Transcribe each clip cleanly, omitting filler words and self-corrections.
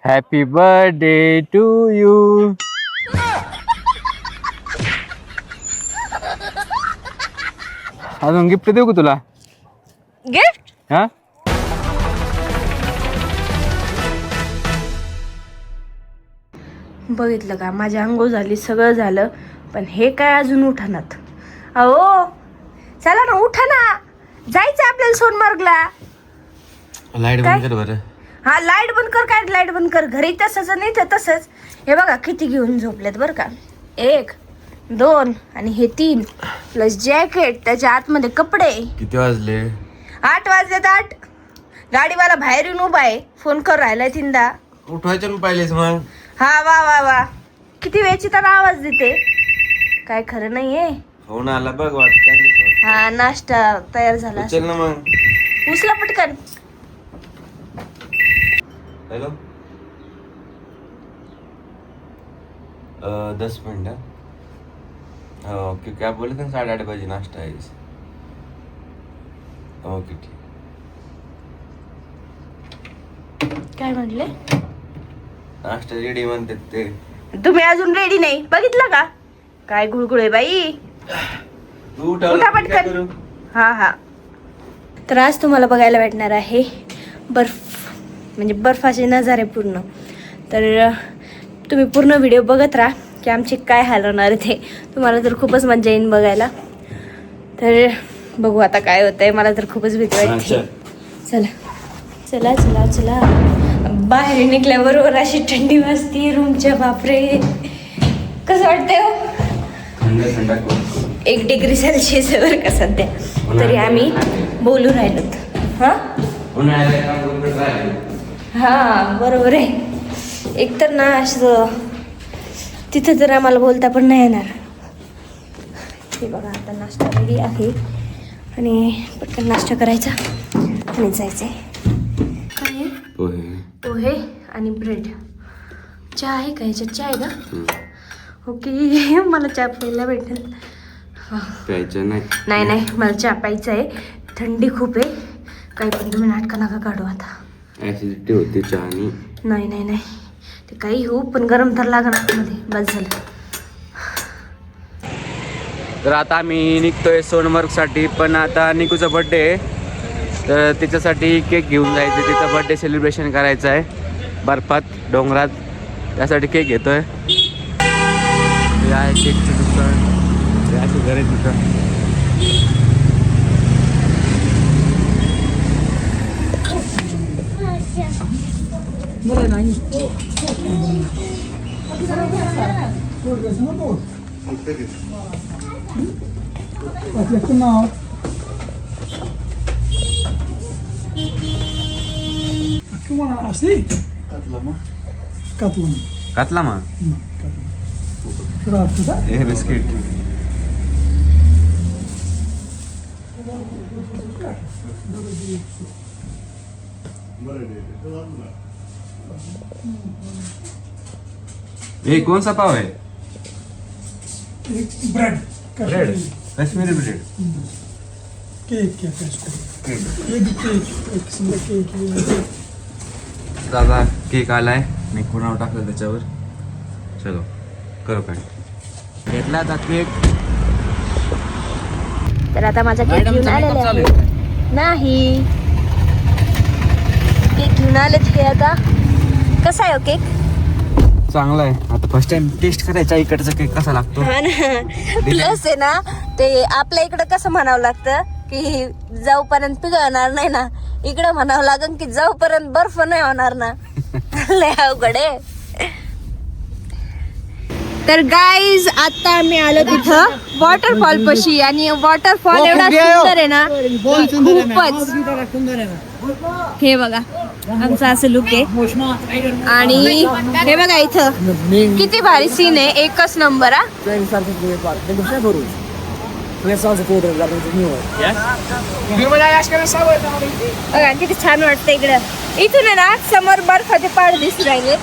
Happy birthday to you. अजून gift देऊ का तुला? गिफ्ट? हा बघितलं का, माझी अंघोळ झाली, सगळं झालं, पण हे काय अजून उठानात. अहो चला ना, उठा ना, जायचं आपल्याला सोनमार्गला. लाईट काय? बंद कर बरं. हा लाईट बंद कर. काय लाईट बंद कर? घरी तसंच नाही तर तसंच. हे बघा किती घेऊन झोपलेत बरं का. 1 2 आणि हे 3 प्लस जॅकेट, त्याच्या आतमध्ये कपडे. किती वाजले? 8 वाजलेत. 8. गाडीवाला बाहेर येऊन उभा आहे, फोन कर राहिलाय 3दा. उठवायचं ना पाहिलेच मग. हा वा वा वा, किती वेळची तर आवाज देते, काय खरं नाहीये. फोन आला बघ, वाटत. हा नाश्ता तयार झाला. चल ना मग. उचला पटकन. Hello 10 minute. ओके, क्या बोले थे? 8:30 बजे नाश्ता है. ओके ठीक. काय म्हटले? नाश्ता रेडी म्हणते ते. तुम्ही अजून रेडी नाही, बघितलं का? काय गुळगुळ आहे बाई. तू उठा पटकन. हा हा. तर आज तुम्हाला बघायला भेटणार आहे बर्फ, म्हणजे बर्फाचे नजारे पूर्ण. तर तुम्ही पूर्ण व्हिडिओ बघत राहा की आमचे काय हाल होणार आहे ते. तुम्हाला तर खूपच मजा येईन बघायला. तर बघू आता काय होतंय. मला तर खूपच भीती वाटते. चला चला चला चला. बाहेर निघल्याबरोबर अशी थंडी वाजते रूमच्या. बापरे, कसं वाटतंय हो? 1 डिग्री सेल्सिअस वर का सध्या, तरी आम्ही बोलू राहिलोत. हा बरोबर आहे. एकतर ना असं तिथं तर आम्हाला बोलता पण नाही येणार. हे बघा, आता नाश्ता रेडी आहे आणि पटकन नाश्ता करायचा आणि जायचंय. काय आहे? पोहे आणि ब्रेड. चहा आहे का? ह्याच्यात चहा आहे का? ओके, मला चहा प्यायला भेटेल. प्यायचं नाही. नाही नाही, मला चहा प्यायचा आहे. थंडी खूप आहे. काही पण तुम्ही नाटकं नका काढू आता. ऍसिडिटी होते चहानी. नाही नाही नाही, ते काही हो, पण गरम तर लागणार मध्ये. बस झालं. तर आता आम्ही निघतोय सोनमर्गसाठी. पण आता निकूचा बड्डे आहे, तर तिच्यासाठी केक घेऊन जायचं. तिचा बड्डे सेलिब्रेशन करायचं आहे बर्फात, डोंगरात. त्यासाठी केक घेतोय. हे आहे केकचं दुकान. हे असे घर आहे तिथं. Asli? Katlama. घातला मग Rahatlı da. हे बिस्किट. ये कौन सा पाव है? Bread. Bread, Kashmiri bread. Kek ya kaçtı. Yedi kek. İkisinde kek yiyor. दादा केक आलाय, मी नाव टाकलं त्याच्यावर. चलो करू काय. घेतला आता केक. तर आता माझा केक घेऊन आलेला आहे. नाही, केक घेऊन आलेत हे आता. कसा आहे हो केक? चांगला आहे. आता फर्स्ट टाइम टेस्ट करायचा इकडचा केक कसा लागतो. हा ना. प्लस आहे ना, ते आपल्या इकडं कसं म्हणावं लागतं की जाऊपर्यंत पिघळणार नाही ना, इकडं म्हणावं लागेल की जाऊपर्यंत बर्फ नाही होणार ना. लय अवघड आहे. तर गाईज, आता आम्ही आलो तिथं वॉटरफॉल पशी, आणि वॉटरफॉल एवढा सुंदर आहे ना, खूपच. हे बघा आमचा असं लुक आहे. आणि हे बघा इथं किती भारी सीन आहे, एकच नंबर. बघा किती छान वाटतं इकडं. इथून आहे ना समोर बर्फाचे पहाड दिसू राहिले.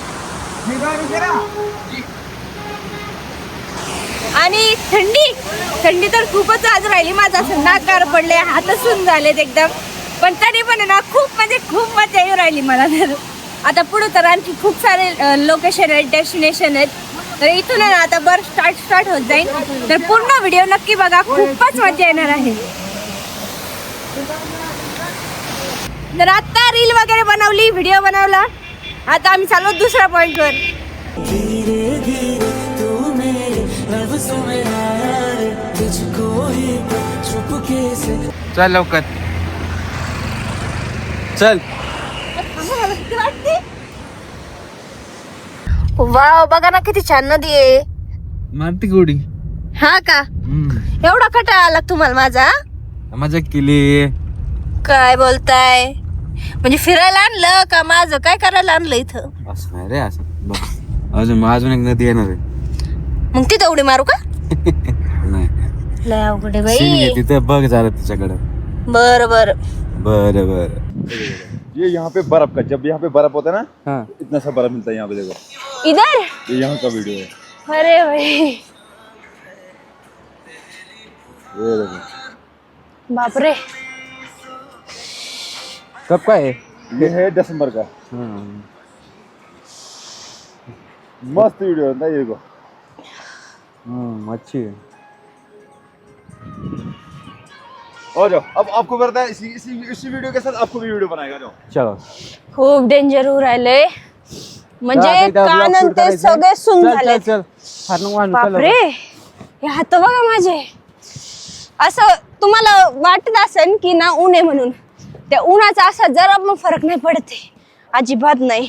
आणि थंडी तर खूपच आज राहिली. माझा असं नाकार पडले, हात सून झालेत एकदम. पण तरी पण ना खूप म्हणजे खूप मजा येऊ राहिली मला तर. आता पुढे तर आणखी खूप सारे लोकेशन आहेत, डेस्टिनेशन आहेत. तर इथून आहे ना आता बर्फ स्टार्ट होत जाईल. तर पूर्ण व्हिडिओ नक्की बघा, खूपच मजा येणार आहे. तर आता रील वगैरे बनवली, व्हिडिओ बनवला. आता आम्ही चाललो दुसऱ्या पॉइंटवर. चल लवकर चल. वाव, बघा ना किती छान नदी आहे. मारती गोडी. हा का, एवढा कटाळा आला तुम्हाला माझा? मजा केली. काय बोलताय, म्हणजे फिरायला आणलं का माझं काय करायला आणलं इथं? असं नाही रे, असं बस. अजून एक नदी येणार आहे. मग तिथं उडी मारू का? नाही, लय अवघड आहे सीन घे बाई. तिथं बघ झालं तिच्याकडं. बर बर. बरं बरं. ये यहाँ पे बर्फ का, जब यहाँ पे बर्फ होता है ना, हाँ इतना सा बर्फ मिलता है यहाँ पे. देखो इधर, ये यहाँ का वीडियो है. अरे भाई ये देखो, बापरे. कब का है? ये है दिसंबर का. मस्त वीडियो है ना ये. देखो अच्छी है. और जाओ, अब आपको पता है इसी वीडियो के साथ आपको भी वीडियो बनाएगा. जाओ चलो. खूप डेंजर होऊ राहिले, म्हणजे चल, एकदा vlog कान shoot ते करायचं. सगळे सुन चल, झाले. चल, चल. हात नको आणू, चल बापरे, हे हात बघा माझे. असं तुम्हाला वाटत असेल की ना ऊन आहे म्हणून, त्या उन्हाचा असा जरा पण फरक नाही पडते, अजिबात नाही.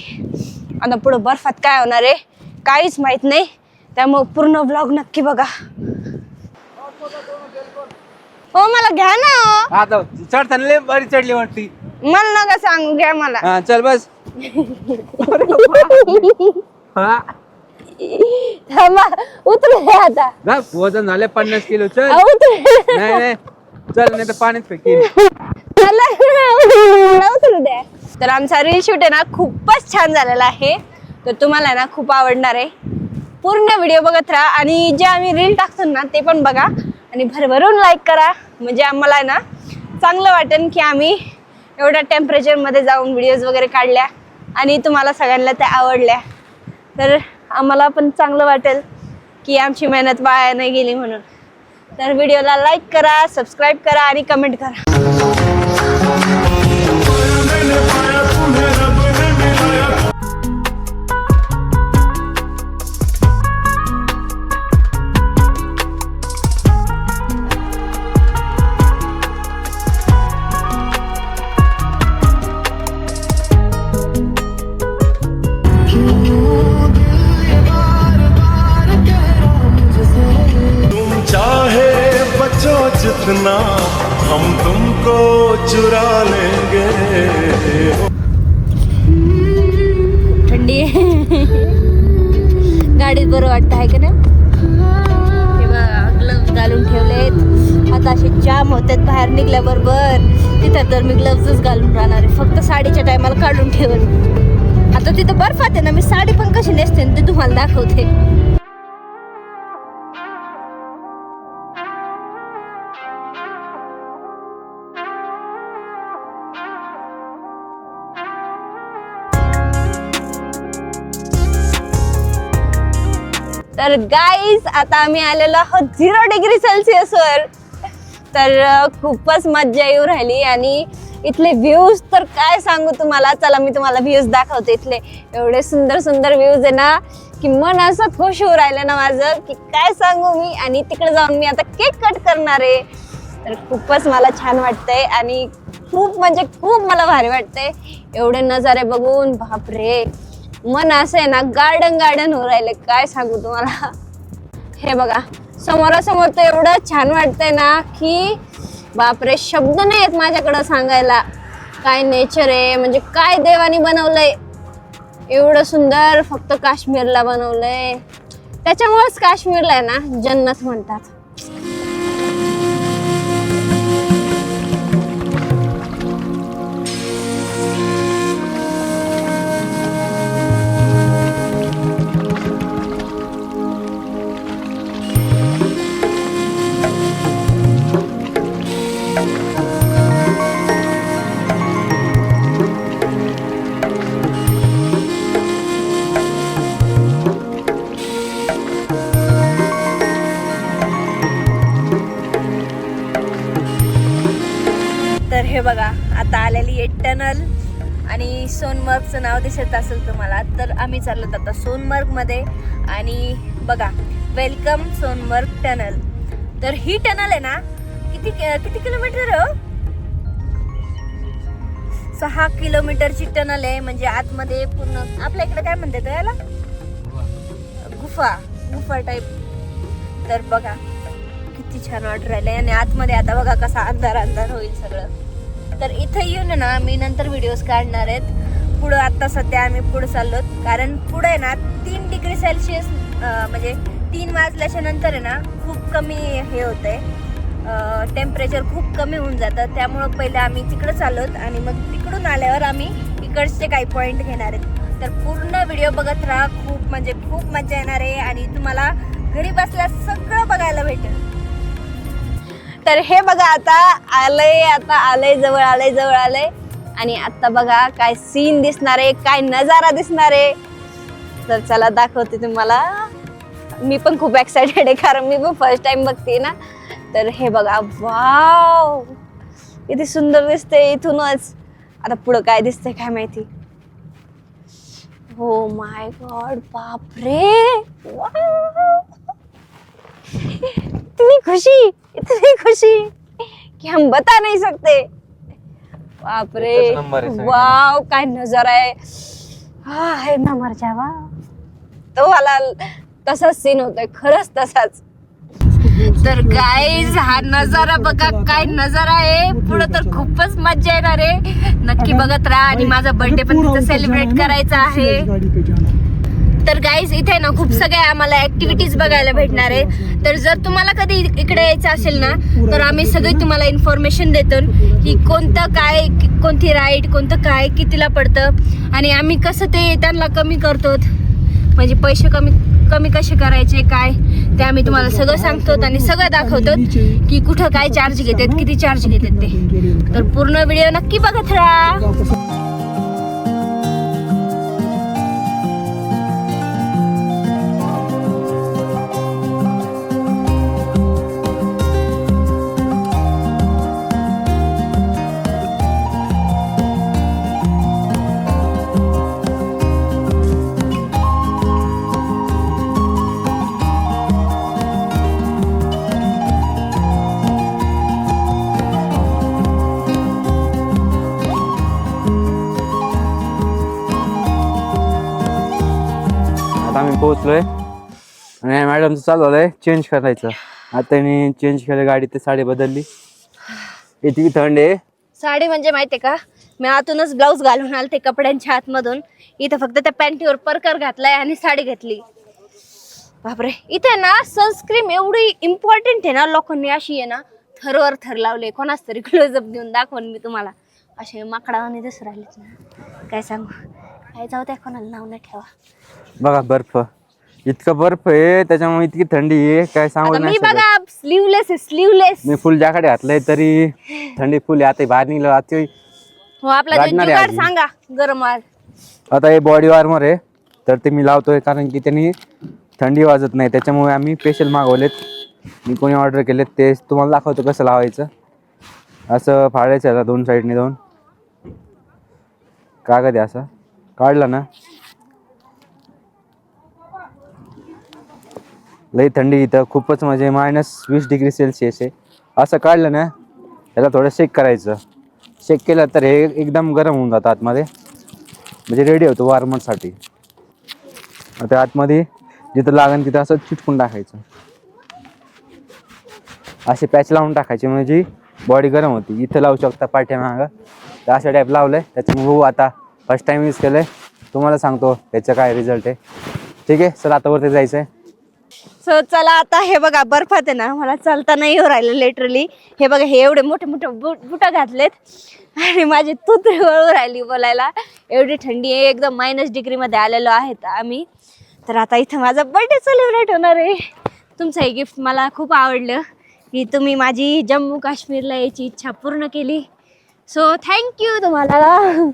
आता पुढे बर्फात काय होणार आहे काहीच माहित नाही, त्यामुळे पूर्ण व्लॉग नक्की बघा. हो मला घ्या ना. आता चढताना लय बरी चढली वाटती. मला नका सांगू, घ्या मला. हा चल बस. हा थांबा, उतरू द्या आता. जा, वजन झाले 50 किलो. चल. उतरू नाही नाही चल, नाही तर पाण्यात फेकीन. उतरू द्या. तर आमचा रील शूट आहे ना खूपच छान झालेला आहे, तर तुम्हाला ना खूप आवडणार आहे. पूर्ण व्हिडिओ बघत राहा आणि जे आम्ही रील टाकतो ना ते पण बघा आणि भरभरून लाईक करा, म्हणजे आम्हाला ना चांगलं वाटेल की आम्ही एवढ्या टेम्परेचरमध्ये जाऊन व्हिडिओज वगैरे काढल्या आणि तुम्हाला सगळ्यांना त्या आवडल्या. तर आम्हाला पण चांगलं वाटेल की आमची मेहनत वाया नाही गेली म्हणून. तर व्हिडिओला लाईक करा, सबस्क्राईब करा आणि कमेंट करा. जितना हम तुमको चुरा लेंगे. थंडी आहे. गाडीत बरं वाटतं आहे का ना. ग्लव्स घालून ठेवलेत, आता असे जाम होतात बाहेर निघल्याबरोबर. तिथं तर मी ग्लव्सच घालून राहणार आहे, फक्त साडीच्या टायमाला काढून ठेवल. आता तिथं बर्फात आहे ना, मी साडी पण कशी नेसते ते तुम्हाला दाखवते. तर गाईज आता आम्ही आलेलो आहोत 0 डिग्री सेल्सिअसवर. तर खूपच मज्जा येऊ राहिली आणि इथले व्ह्यूज तर काय सांगू तुम्हाला. चला मी तुम्हाला व्ह्यूज दाखवते. इथले एवढे सुंदर सुंदर व्ह्यूज आहे ना की मन असं खुश होऊ राहिलं ना माझं की काय सांगू मी. आणि तिकडे जाऊन मी आता केक कट करणार आहे. तर खूपच मला छान वाटतंय आणि खूप म्हणजे खूप मला भारी वाटतंय एवढे नजारे बघून. बापरे, मन असं आहे ना गार्डन होऊ राहिले, काय सांगू तुम्हाला. हे बघा समोरासमोर तर एवढं छान वाटतंय ना की बापरे, शब्द नाही आहेत माझ्याकडं सांगायला. काय नेचर आहे, म्हणजे काय देवानी बनवलंय एवढं सुंदर. फक्त काश्मीरला बनवलंय, त्याच्यामुळेच काश्मीरला आहे ना जन्नत म्हणतात. हे बघा आता आलेली आहे टनल आणि सोनमर्गचं नाव दिसत असेल तुम्हाला. तर आम्ही चाललो आता सोनमर्गमध्ये आणि बघा वेलकम सोनमर्ग टनल. तर ही टनल आहे ना किती किती किलोमीटर आहे? 6 किलोमीटरची टनल आहे. म्हणजे आतमध्ये पूर्ण आपल्या इकडे काय म्हणतात याला, गुफा टाईप. तर बघा किती छान वाटत राहिलंय आणि आतमध्ये आता बघा कसा अंधार होईल सगळं. तर इथं येऊन ना मी नंतर व्हिडिओज काढणार आहेत पुढं. आता सध्या आम्ही पुढे चाललो कारण पुढे ना 3 डिग्री सेल्सिअस म्हणजे 3 वाजल्याच्या नंतर आहे ना खूप कमी हे होतंय, टेम्परेचर खूप कमी होऊन जातं. त्यामुळं पहिले आम्ही तिकडं चाललोत आणि मग तिकडून आल्यावर आम्ही इकडचे काही पॉईंट घेणार आहेत. तर पूर्ण व्हिडिओ बघत राहा. खूप म्हणजे खूप मजा येणार आहे आणि तुम्हाला घरी बसल्या सगळं बघायला भेटेल. तर हे बघा आता आलंय जवळ आलंय आणि आता बघा काय सीन दिसणार आहे, काय नजारा दिसणार आहे. तर चला दाखवते तुम्हाला. मी पण खूप एक्सायटेड आहे कारण मी पण फर्स्ट टाइम बघते ना. तर हे बघा वाव किती सुंदर दिसते इथूनच. आता पुढं काय दिसतंय काय माहिती. हो माय गॉड बापरे, इतनी खुशी कि हम बता नहीं सकते. बापरे वाव काय नजारा आहे. हा है ना मर जावा. तो वाला तसाच सीन होतोय खरंच तसाच. तर गाईज हा नजारा बघा काय नजारा आहे. पुढं तर खूपच मजा येणार आहे. नक्की बघत राहा आणि माझा बर्थडे पण तिथं सेलिब्रेट करायचा आहे. तर गाईज इथे ना खूप सगळ्या आम्हाला ऍक्टिव्हिटीज बघायला भेटणार आहे. तर जर तुम्हाला कधी इकडे यायचं असेल ना तर आम्ही सगळे तुम्हाला इन्फॉर्मेशन देतो की कोणतं काय, कोणती राईड, कोणतं काय कितीला पडतं आणि आम्ही कसं ते त्यांना कमी करतो, म्हणजे पैसे कमी कसे करायचे काय ते आम्ही तुम्हाला सगळं सांगतो आणि सगळं दाखवतो की कुठं काय चार्ज घेतात, किती चार्ज घेतात ते. तर पूर्ण व्हिडिओ नक्की बघत राहा. आम्ही पोहोचलोय आणि मॅडमचं चालू आहे चेंज करायचं. आता त्यांनी चेंज केलं, गाडी ते साडी बदलली. इतकी थंड आहे. साडी म्हणजे माहितीये का, मी आतूनच ब्लाऊज घालून आले ते कपड्यांच्या आतमधून. इथं फक्त त्या पॅन्टीवर परकर घातलाय आणि साडी घेतली. बापरे इथे ना सनस्क्रीन एवढी इम्पॉर्टंट आहे ना, लोकांनी अशी आहे ना थरवर थर लावले. कोणाच तरी क्लोजअप देऊन दाखवून मी तुम्हाला. असे माकडावाने दिसू राहिलेच ना, काय सांगू. काय जाऊ द्या, कोणाला नाव नाही ठेवा. बघा बर्फ, इतका बर्फ आहे त्याच्यामुळे इतकी थंडी आहे काय सांगू नाही. मी बघा स्लीवलेस मी फुल जॅकेट घातलंय तरी थंडी फुल. आता बाहेर निघलो आता हो. आपला जुगाड सांगा गरम. आता हे बॉडी वॉर्मर आहे तर ते मी लावतोय कारण की त्यांनी थंडी वाजत नाही, त्याच्यामुळे आम्ही स्पेशल मागवलेत. मी कोणी ऑर्डर केलेत ते तुम्हाला दाखवतो कसं लावायचं. असं फाडायचं आता 2 साईडने 2 कागद आहे. असं काढला ना लई थंडी इथं खूपच, म्हणजे -20 डिग्री सेल्सिअस आहे. असं काढलं ना त्याला थोडं शेक करायचं. शेक केलं तर हे एकदम गरम होऊन जातं आतमध्ये, म्हणजे रेडी होतो वॉर्मरसाठी. आता आतमध्ये जिथं लागेल तिथं असं चिटकून टाकायचं. असे पॅच लावून टाकायचे म्हणजे बॉडी गरम होती. इथं लावू शकता पाठ्यामागं. तर अशा टाईप लावलंय. त्याच्यामुळे बघू आता फर्स्ट टाइम यूज केलंय, तुम्हाला सांगतो त्याचा काय रिझल्ट आहे. ठीक आहे चला आता वरती जायचंय. सो चला आता हे बघा बर्फात आहे ना मला चालता नाही येऊ राहिलं लिटरली. हे बघा हे एवढे मोठे बुट घातलेत आणि माझी तुतरी वळू राहिली बोलायला. एवढी थंडी आहे, एकदम -, डिग्रीमध्ये आलेलो आहेत आम्ही. तर आता इथं माझा बर्थडे सेलिब्रेट होणार आहे. तुमचं हे गिफ्ट मला खूप आवडलं की तुम्ही माझी जम्मू काश्मीरला यायची इच्छा पूर्ण केली. सो थँक्यू तुम्हाला.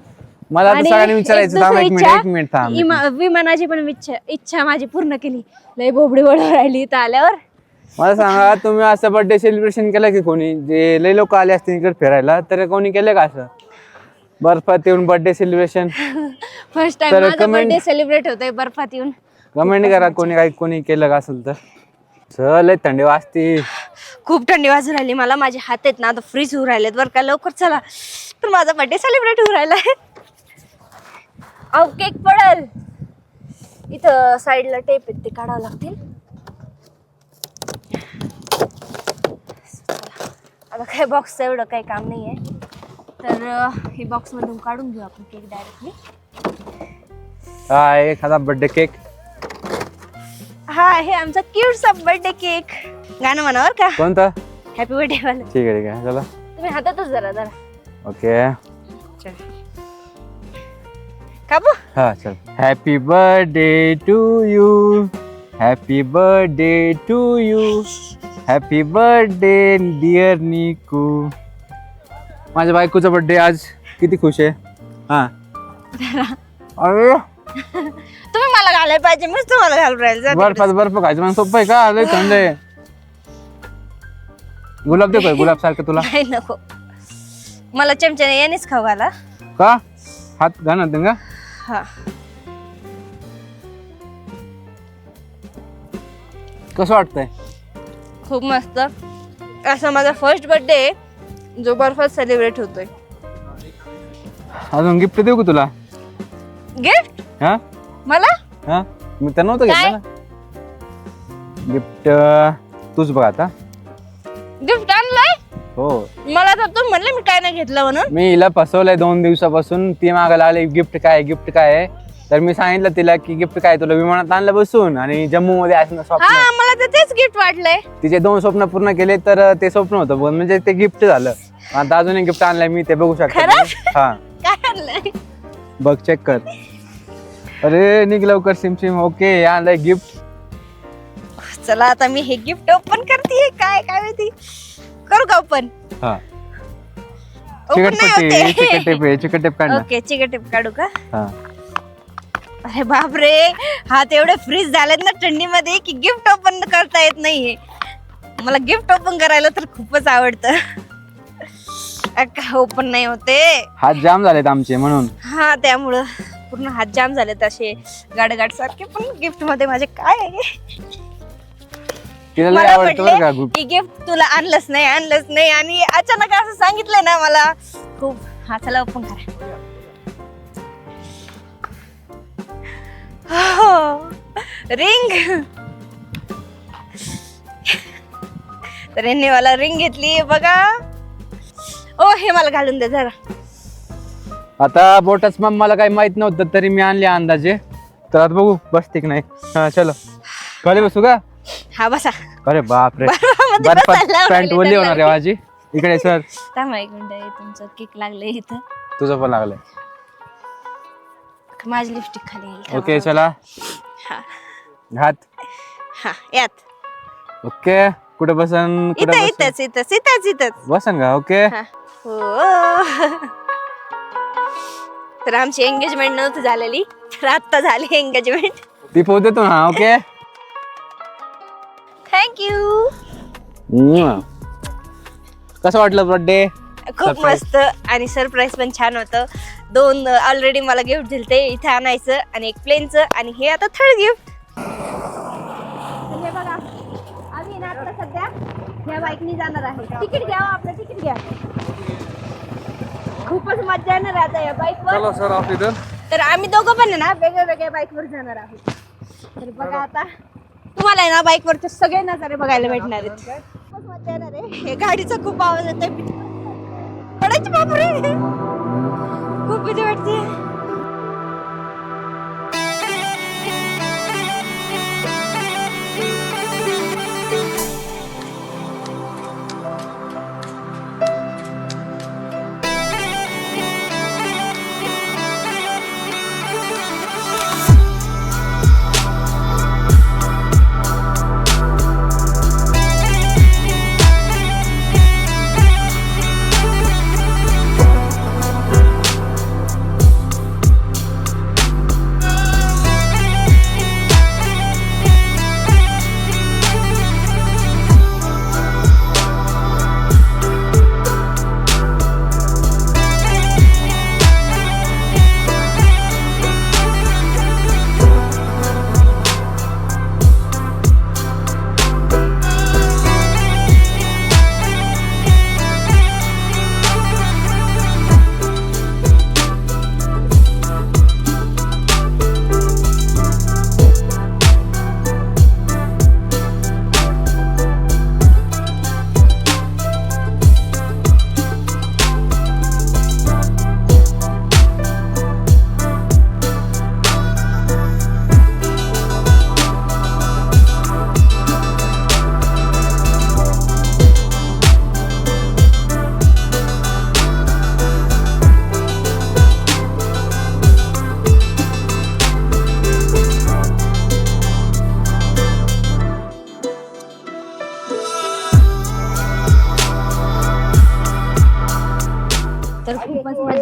मला आता सगळ्यांनी विचारायचं थांब एक मिनिट थांब. विमानाची पण इच्छा माझी पूर्ण केली. लय बोबडी वळू राहिली इथं आल्यावर. मला सांगा तुम्ही असं बर्थडे सेलिब्रेशन केलं की कोणी जे लई लोक आले असतील इकडे फिरायला तर कोणी केलं का असं बर्फात येऊन बर्थडे सेलिब्रेशन? फर्स्ट टाइम तर माझा comment- बर्थडे सेलिब्रेट होतोय बर्फात येऊन. कमेंट करा कोणी केलं का असेल तर. चल लय थंडी वाजती. खूप थंडी वाजून राहिली मला. माझे हात आहेत ना आता फ्रीज होऊ राहिलेत बरं का. लवकर चला तर माझा बर्थडे सेलिब्रेट होऊ राहिलाय. अहो केक पडल इथं साईडला टेप आहेत ते काढावं लागतील. आता काय बॉक्सचं एवढं काही काम नाही आहे तर हे बॉक्समधून काढून घेऊ आपण केक डायरेक्टली. हा एखादा बर्थडे केक. हा हे आमचा क्यूटचा बर्थडे केक. गाणं म्हणावर का कोणतं? हॅपी बर्थडे वाला. ठीक आहे चला. तुम्ही हातातच जरा ओके चल काबू. हा चल. Happy birthday to you. Happy birthday to you. Happy birthday dear Niku. माझ्या बायकोचा बर्थडे आज. किती खुश आहे. हा अरे तुम्ही मला घालायला पाहिजे मीच तुम्हाला घालून राहील. बर्फ खायचं मला सोपं आहे का? लय थंड आहे. गुलाब देऊ का गुलाब सारखं तुला? नाही नको मला चमच्याने यानेच खाऊ घाला. का हात घालणार का? हा कसं वाटतंय? खूप मस्त. असा माझा फर्स्ट बर्थडे जो बर्फात सेलिब्रेट होतोय. अजून गिफ्ट देऊ का तुला? गिफ्ट हा मला? हा मी तर नव्हतं काय? घेतलं ना गिफ्ट. तूच बघ आता. गिफ्ट आणलंय? हो मला तर तू म्हणले मी काय नाही घेतलं म्हणून. मी हिला फसवलंय 2 दिवसापासून. ती मागायला आली गिफ्ट काय गिफ्ट काय आहे. तर मी सांगितलं तिला की गिफ्ट काय तुला विमानात आणलं बसून आणि जम्मू मध्ये असणं हा स्वप्न. मला तर तेच गिफ्ट वाटलंय. तिचे 2 स्वप्न पूर्ण केले तर ते स्वप्न होतं पण म्हणजे ते गिफ्ट झालं. आता अजून एक गिफ्ट आणलंय मी ते बघू शकतो. खरंच? हा काय आणलंय? बघ चेक कर. अरे निघ लवकर सिम ओके आणलंय गिफ्ट. चला आता मी हे गिफ्ट ओपन करते. काय काय माहिती करू का ओपन? हा ओपन नाही चिकट टेप काढ ना. ओके चिकट टेप काढू का? हा अरे बापरे हात एवढे फ्रीज झालेत ना थंडीमध्ये की गिफ्ट ओपन करता येत नाहीये. मला गिफ्ट ओपन करायला तर खूपच आवडतं. ओपन नाही होते. हात जाम झालेत आमचे म्हणून. हा त्यामुळं पूर्ण हात जाम झालेत असे गाडगाड सारखे. पण गिफ्ट मध्ये माझे काय आहे? तिला लय मला आवडतं बरं का म्हटले की गिफ्ट तुला आणलंच नाही आणि अचानक असं सांगितलंय ना मला खूप. हा चला ओपन करा. रिंग. तर यांनी मला रिंग घेतली बघा. ओ हे मला घालून दे जरा. आता बोटच मग मला काही माहित नव्हतं तरी मी आणले अंदाजे. तर आता बघू बसते की नाही. हा चलो खाली बसू का? हा बसा. अरे बापरे बर्फामध्ये बर्फात बसायला पॅन्ट लागले ओली तर होणार आहे माझी. इकडे सर थांबा एक मिनिट. तुमचं केक लागलंय इथं. तुझं पण लागलंय. माझी लिपस्टिक खाली येईल. ओके चला हा हात. हा यात ओके कुठे बसन इथंच बसन का? ओके हा. हो तर आमची एंगेजमेंट नव्हती झालेली तर आता झाली एंगेजमेंट. ती पोच देतो ना. Okay thank you. कसं वाटलं बर्थडे? खूप Surprise. मस्त आणि सरप्राईज पण छान होतं. 2 ऑलरेडी मला गिफ्ट दिलते इथे आणायचं आणि एक प्लेनचं आणि हे आता थर्ड गिफ्ट. हे बघा आम्ही ना आता सध्या या बाईकनी जाणार आहे. तिकीट घ्या आपलं तिकीट घ्या. खूपच मजा येणार आहे आता या बाईकवर. सर आप इधर. तर आम्ही दोघं पण आहे ना वेगळ्या वेगळ्या बाईकवर जाणार आहोत. तर बघा आता तुम्हाला आहे ना बाईकवरचे सगळे नजारे बघायला भेटणार आहेत. खूपच मजा येणार आहे. हे गाडीचा खूप आवाज येतोय. पडायची बापरे खूप भीती वाटते.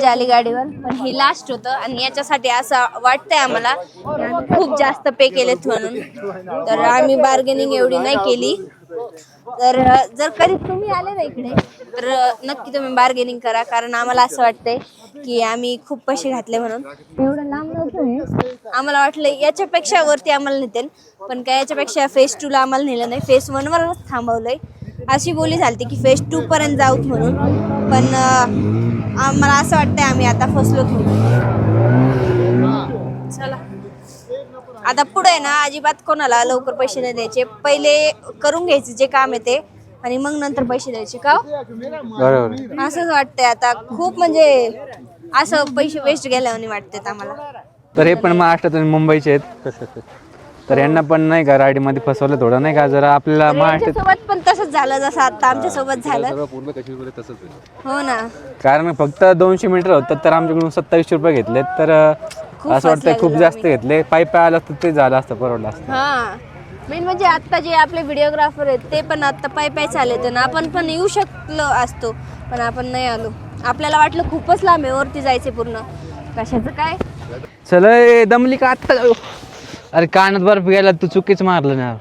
मजा आली गाडीवर, पण हे लास्ट होतं आणि याच्यासाठी असं वाटतंय आम्हाला की आम्ही खूप जास्त पे केलेत म्हणून. तर आम्ही बार्गेनिंग एवढी नाही केली. तर जर कधी तुम्ही आले ना इकडे तर नक्की तुम्ही बार्गेनिंग करा, कारण आम्हाला असं वाटतंय की आम्ही खूप पैसे घातले म्हणून. एवढं लांब नव्हतं, आम्हाला वाटलं याच्यापेक्षा वरती आम्हाला नेतील, पण काय याच्यापेक्षा फेज 2 ला आम्हाला नेलं नाही, फेज 1 वरच थांबवलंय. अशी बोली झाली की फेज 2 पर्यंत जाऊ म्हणून, पण आम्हाला असं वाटतंय आम्ही आता फसलो थोडं. चला आता पुढे ना अजिबात कोणाला लवकर पैसे नाही द्यायचे, पहिले करून घ्यायचे जे काम आहे ते आणि मग नंतर पैसे द्यायचे का. बरोबर. असंच वाटतंय आता खूप, म्हणजे असं पैसे वेस्ट गेल्याने वाटतात आम्हाला. तर हे पण महाराष्ट्रातून मुंबईचे आहेत, तर यांना पण नाही का राईडमध्ये फसवलं थोडं नाही का. जरा आपल्याला महाराष्ट्रात सोबत पण तसंच झालं जसं आता आमच्या सोबत झालं. हो ना, कारण फक्त 200 मीटर होतं तर आमच्याकडून 27 रुपये घेतले, तर असं वाटतं खूप जास्त घेतले. पायी आलं असतं ते झालं असतं, परवडलं असतं. हा मेन म्हणजे आता जे आपले व्हिडिओग्राफर आहेत ते पण आता पायी चालले, तर आपण पण येऊ शकलो असतो, पण आपण नाही आलो. आपल्याला वाटलं खूपच लांब आहे, वरती जायचे पूर्ण. कशाचं काय. चल दमली का आत्ता. अरे कानात बर्फ गेला, तू चुकीच मारलं ना.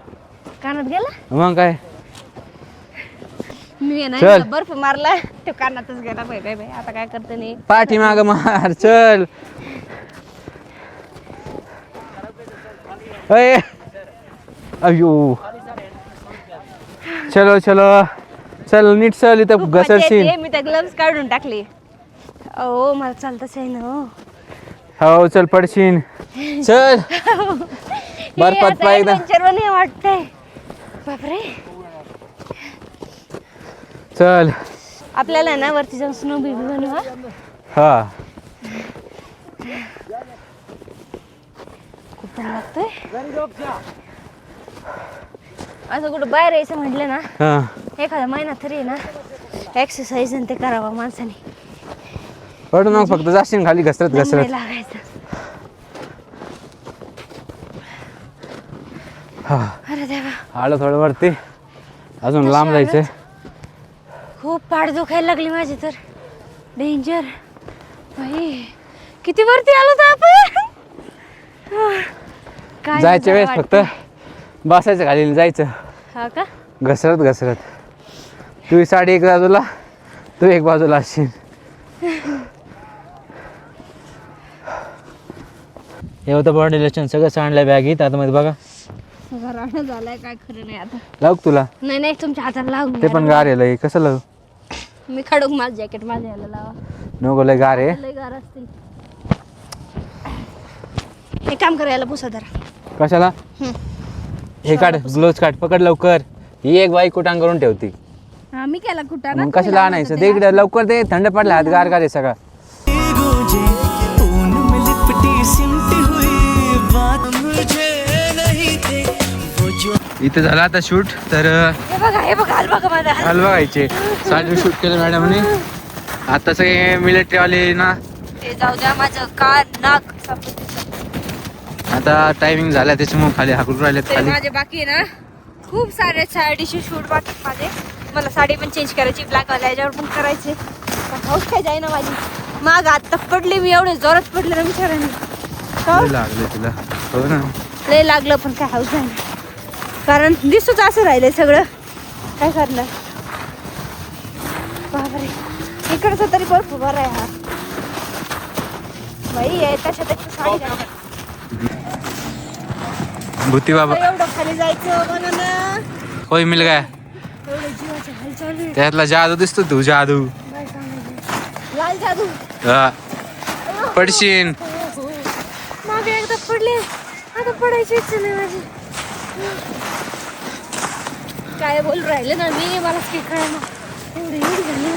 कानात गेला मग काय. मी चल. नाही बर्फ मारला तो कानातच गेला. बाय आता काय करते नाही. पाठी माग मार. चल अय अयो. चलो चलो चल नीट चल, इथं खूप मजा घसरशील. येते. मी त्या ग्लव्स काढून टाकले. ओ मला चालतच आहे ना. हो चल पडशील. चल बर्फात पाय एकदा. नाही वाटतंय. बापरे. चल आपल्याला ना वरती जाऊन स्नो बेबी बनवा. हा खूप छान लागतंय. असं कुठं बाहेर यायचं म्हटलं ना, हा एखादा महिना तरी आहे ना एक्सरसाइज ते करावा माणसाने. पडू मग फक्त जाशील खाली घसरत दम घसरत. नाही लागायचं. हा अरे देवा, आलं थोडं वरती, अजून लांब जायचंय. खूप पाठ दुखायला लागली माझी तर. डेंजर बाई, किती वरती आलो तर आपण. काय जायच्या वेळेस मजा फक्त बसायचं खाली, जायचं हा का. घसरत घसरत. तू साडी एक बाजूला, तू एक बाजूला असशील. हे होतं बॉडी लोशन, सगळं सांडलं बॅगीत. आता मध्ये बघा घराणं झालाय, काय खरं नाही आता. लावू का तुला? नाही तुमच्या हाताला लागून ते पण गार आहे कसं लावू. मी खडूक माझं जॅकेट माझ्या याला लावा. नको लय गार आहे. लय गार असतील. एक काम करायला पुसा जरा. कशाला. हे काढ ग्लोव्ज काढ, पकड लवकर. ही एक बाई कुटांग करून ठेवती. हा मी केला कुठं मग कशाला आणायचं ते इकडे लवकर. ते थंड पडला हात गार गार आहे सगळा. इथं झालं आता शूट. तर हे बघा हाल बघा माझा. हाल बघायचे. साडी शूट केलं मॅडमने. आता सगळे मिलिटरी वाले ना. हे जाऊ द्या, माझं कान नाक आता टायमिंग झाला त्याच्यामुळे खाली हाकून राहिलेत ते खाली. माझे बाकी आहे ना खूप सारे साडीचे शूट बाकी माझे. मला साडी पण चेंज करायची, ब्लॅक वाला याच्यावर पण करायचे. हाऊस काय जाईना माझी. माग आता पडली मी, एवढे जोरात पडले ना विचाराने. लय लागले तुला. हो ना. लय लागलं पण काय हाऊस आहे ना, कारण दिसूच असं राहिलंय सगळं. काय करणार. बापरे, इकडचं तरी बर्फ बरं आहे. हा बाई आहे त्याच्यात साडी घाल. भूती बाबा एवढं खाली जायचं म्हणून होय मिल काय एवढं जीवाची हाल चालू आहे. त्यातला जादू दिसतो तू. जादू काय सांगायचं. लाल जादू. हा. पडशीन. मागे एकदा पडले, आता पडायची इच्छा नाही माझी. काय बोलू राहिले ना मी, मला काही कळलं. एवढी झाली.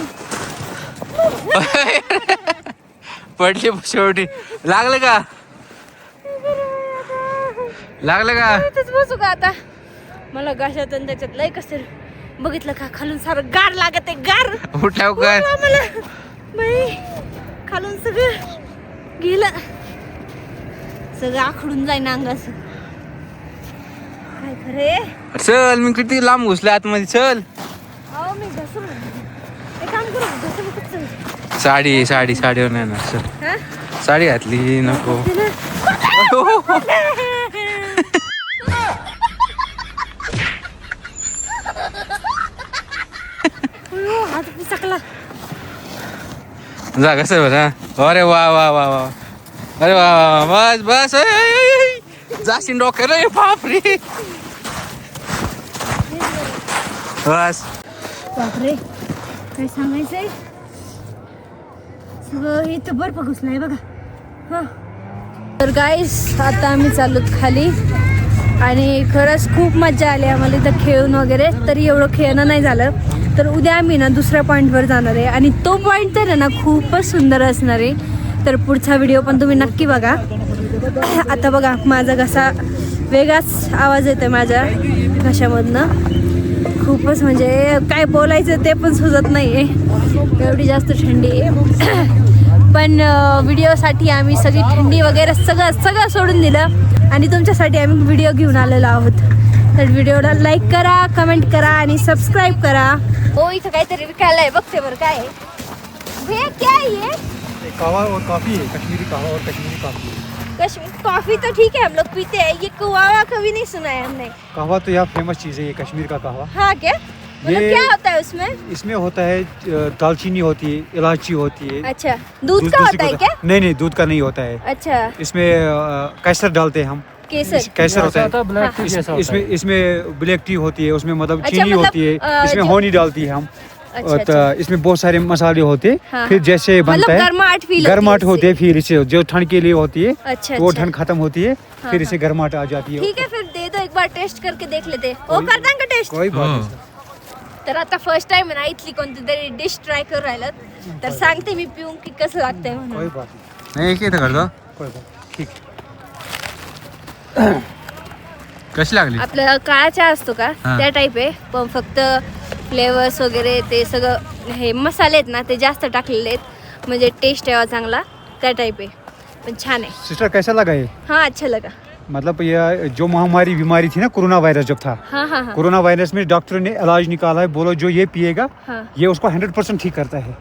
पडली शेवटी. लागलं का. लागलं का. इथंच बसू का आता. मला घाशात आणि त्याच्यात लय कसं बघितलं का खालून सारं गार लागत आहे. गार उठाव कर. मला बाई खालून सगळं गेलं, सगळं आखडून जाईन अंगाचं. काय खरे. चल मी किती लांब घुसले आतमध्ये. चल अहो मी घसरून एक काम करू, घसरून कुठं साडीवर नाही ना सर. हा? साडी घातली नको. हात पुसकला. जा कसं बरं. अरे वा वा वा वा. अरे वा वा वा. बस बस. जाशील डोक्याला. रे बापरे. बस. बापरे काय सांगायचंय. सगळं इथं बर्फ घुसलाय बघा. हा तर गाईस आता आम्ही चाललो खाली आणि खरंच खूप मजा आली आम्हाला इथं खेळून वगैरे. तरी एवढं खेळणं नाही झालं. तर उद्या आम्ही ना दुसऱ्या पॉईंटवर जाणार आहे आणि तो पॉईंट तर आहे ना खूपच सुंदर असणार आहे. तर पुढचा व्हिडिओ पण तुम्ही नक्की बघा. आता बघा माझा घसा वेगळाच आवाज येतोय माझ्या घशामधनं. खूपच म्हणजे काय बोलायचं ते पण सुचत नाही आहे. एवढी जास्त थंडी आहे. पण व्हिडिओसाठी आम्ही सगळी थंडी वगैरे सगळं सोडून दिलं आणि तुमच्यासाठी आम्ही व्हिडिओ घेऊन आलेलो आहोत. तर व्हिडिओला लाईक करा, कमेंट करा आणि सबस्क्राईब करा. हो इथं काहीतरी विकायला आहे. बघते बरं काय आहे. भैया क्या है ये? कहवा और कॉफ़ी है, कश्मीरी कहवा और कश्मीरी कॉफ़ी. कश्मीर कॉफी तो ठीक है हम लोग पीते हैं. ये कुआवा कभी नहीं सुना है हमने. कहवा तो यहाँ फेमस चीज़ है, ये कश्मीर का कहवा. हाँ क्या मतलब ये- क्या होता है उसमें? इसमें होता है दालचीनी होती है, इलायची होती है. अच्छा दूध का दूसरी होता है को- क्या? नहीं दूध का नहीं होता है. अच्छा इसमें कैसर डालते हैं हम. केसर. कैसर होता है. ब्लैक टी जैसा होता है. इसमें ब्लैक टी होती है, उसमें मतलब अच्छा, चीनी मतलब, होती है, इसमें जो- होनी डालती है हम. अच्छा, और अच्छा. इसमें बहुत सारे मसाले होते हैं. हाँ, फिर हाँ. जैसे बनता मतलब है गर्माहट feel होती है गर्माहट इससे. होते हैं. फिर इसे जो ठंड के लिए होती है अच्छा वो अच्छा. ठंड खत्म होती है. हाँ, फिर इसे गर्माहट आ जाती है. ठीक है फिर दे दो एक बार टेस्ट करके देख लेते. ओ करता का टेस्ट. कोई बात नहीं सर. तर आता फर्स्ट टाइम आहे ना इथली कोणती तरी डिश ट्राय करू राहिलं. तर सांगते मी पिऊन की कसं लागतंय कोई म्हणून. बात नहीं. नाही किती करतो. कोई बात ठीक. कशी लागली. आपलं काळा चहा असतो का हा. त्या टाईप आहे. पण फक्त फ्लेवर्स वगैरे ते सगळं हे मसाले आहेत ना ते जास्त टाकलेले आहेत. म्हणजे टेस्ट यावा चांगला त्या टाईप आहे. पण छान आहे. सिस्टर कैसा लगा ये? हाँ अच्छा लगा. मतलब ये जो महामारी बीमारी थी ना, कोरोना वायरस जब था, हाँ हाँ हाँ कोरोना वायरस में डॉक्टर ने इलाज निकाला है. बोलो जो ये पिएगा हाँ. ये उसको 100% ठीक करता है.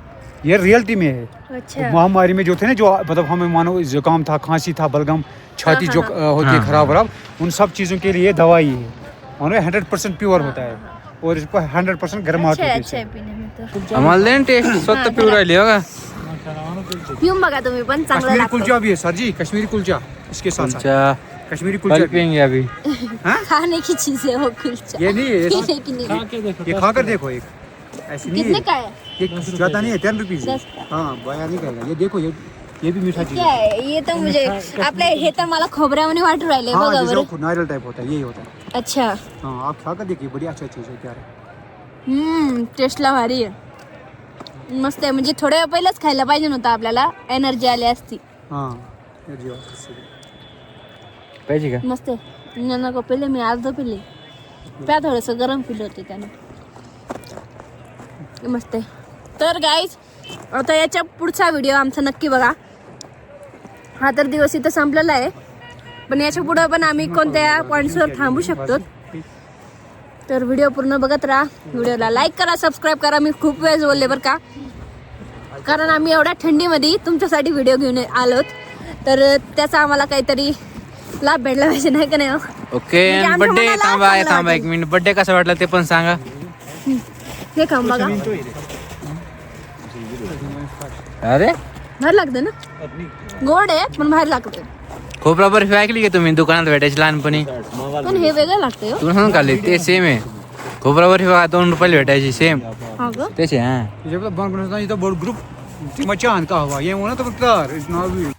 ये रियलिटी में है. अच्छा महामारी में जो थे ना, जो मतलब हमें मानो जुकाम था, खांसी था, बलगम, छाती हाँ, जो हाँ, होती है हाँ, खराब वराब, उन सब चीज़ों के लिए दवाई है. मानो 100% प्योर होता है और इसको 100% गर्माहट अच्छा होती अच्छा है. आहे पिण्यामध्ये तर. आम्हाला दे टेस्ट. स्वतः पिऊ राहिली बघा. पिऊन बघा तुम्ही पण चांगलं कश्मीरी लागतं. कुलचा भी है सर जी, कश्मीरी कुलचा इसके साथ साथ. तुमच्या कश्मीरी कल कुलचा भी. पियेंगे अभी. खाने की चीज है वो कुलचा. ये नहीं है, ये पीने की नहीं. ये खाकर देखो एक. ऐसी नहीं कितने है. का है? ये ज़्यादा नहीं है, 10 रुपीज़. 10 का. हाँ बया नहीं करेगा. ये देखो, ये भी मीठा चीज़ क्या है. आहे ये तर म्हणजे आपल्या हे तर मला खोबऱ्यामध्ये वाटू राहिले हाँ बघा जैसे बरं. वो नारियल टाइप होता है, यही होता है. अच्छा हाँ आप खा कर देखिए, बड़ी अच्छा चीज़ है. क्या है? टेस्टला भारी आहे. मस्त आहे. म्हणजे थोड्या वेळ पहिलेच खायला पाहिजे नव्हतं आपल्याला. एनर्जी आली असती. हाँ ये जी बात है. पाहिजे का. मस्त आहे. नको पिले मी अर्ध पिले. प्या थोडंसं गरम पिलं होते त्यानं. मस्त आहे. तर गाईज आता याच्या पुढचा व्हिडिओ आमचा नक्की बघा. हा तर दिवस इथं संपलेला आहे. पण याच्या पुढं पण आम्ही कोणत्या पॉईंट्सवर थांबू शकतो. तर व्हिडिओ पूर्ण बघत राहा. व्हिडिओला लाईक करा, सबस्क्राईब करा. मी खूप वेळेस बोलले बरं का, कारण आम्ही एवढ्या थंडीमध्ये तुमच्यासाठी व्हिडिओ घेऊन आलोत. तर त्याचा आम्हाला काहीतरी लाभ भेटला पाहिजे नाही का नाही हो? ओके. म्हणजे आमच्या बर्थडे मनाला थांबा चांगलं थांबा एक वाटेल. मिनिट. बर्थडे कसा वाटला ते पण सांगा. हे खाऊन बघा. अरे भारी लागतं ना. गोड आहे पण भारी लागतं. खोबरा बर्फी ऐकली की तुम्ही दुकानात भेटायची लहानपणी. पण हे वेगळं लागतं हो. तुम्ही सांगून खाल्ली ते सेम आहे. खोबरा बर्फी बघा 2 रुपयाला भेटायची सेम हा ग. त्याचे. हा ये जब बन इधर बोर्ड ग्रुप मचान का हुआ ये होना तो बता इट्स नॉट